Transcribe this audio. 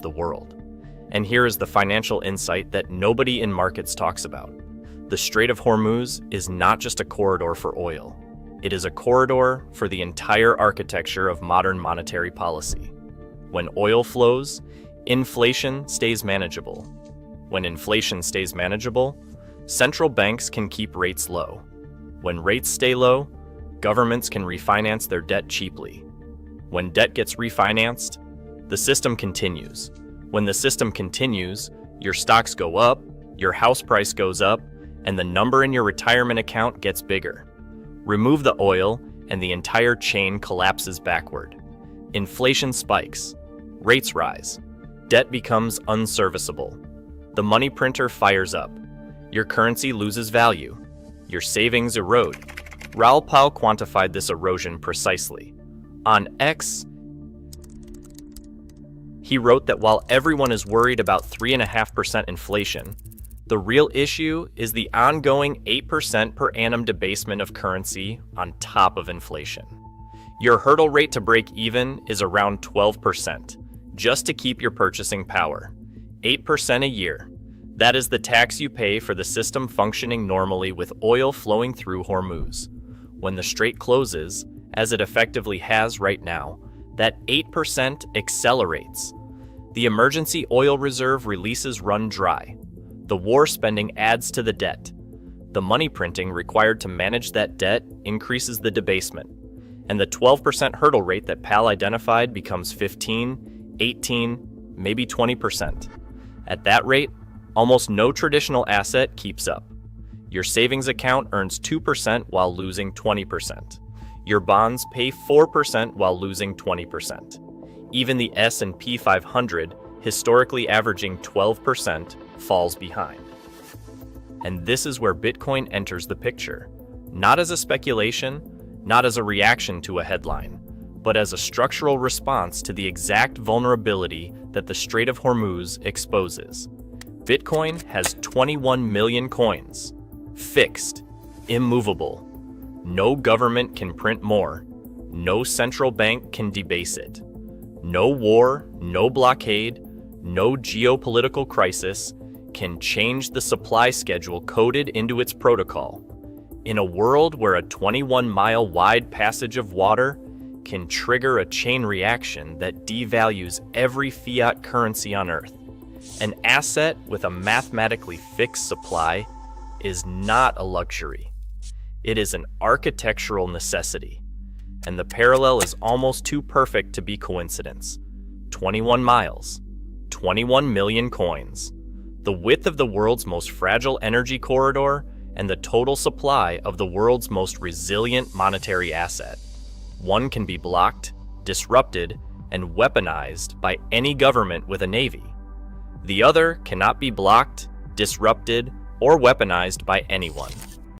the world. And here is the financial insight that nobody in markets talks about. The Strait of Hormuz is not just a corridor for oil. It is a corridor for the entire architecture of modern monetary policy. When oil flows, inflation stays manageable. When inflation stays manageable, central banks can keep rates low. When rates stay low, governments can refinance their debt cheaply. When debt gets refinanced, the system continues. When the system continues, your stocks go up, your house price goes up, and the number in your retirement account gets bigger. Remove the oil, and the entire chain collapses backward. Inflation spikes, rates rise, debt becomes unserviceable. The money printer fires up. Your currency loses value. Your savings erode. Raoul Pal quantified this erosion precisely. On X, he wrote that while everyone is worried about 3.5% inflation, the real issue is the ongoing 8% per annum debasement of currency on top of inflation. Your hurdle rate to break even is around 12%, just to keep your purchasing power. 8% a year. That is the tax you pay for the system functioning normally with oil flowing through Hormuz. When the strait closes, as it effectively has right now, that 8% accelerates. The emergency oil reserve releases run dry. The war spending adds to the debt. The money printing required to manage that debt increases the debasement. And the 12% hurdle rate that Pal identified becomes 15, 18, maybe 20%. At that rate, almost no traditional asset keeps up. Your savings account earns 2% while losing 20%. Your bonds pay 4% while losing 20%. Even the S&P 500, historically averaging 12%, falls behind. And this is where Bitcoin enters the picture, not as a speculation, not as a reaction to a headline, but as a structural response to the exact vulnerability that the Strait of Hormuz exposes. Bitcoin has 21 million coins, fixed, immovable. No government can print more. No central bank can debase it. No war, no blockade, no geopolitical crisis can change the supply schedule coded into its protocol. In a world where a 21-mile wide passage of water can trigger a chain reaction that devalues every fiat currency on Earth, an asset with a mathematically fixed supply is not a luxury. It is an architectural necessity. And the parallel is almost too perfect to be coincidence. 21 miles, 21 million coins, the width of the world's most fragile energy corridor, and the total supply of the world's most resilient monetary asset. One can be blocked, disrupted, and weaponized by any government with a navy. The other cannot be blocked, disrupted, or weaponized by anyone.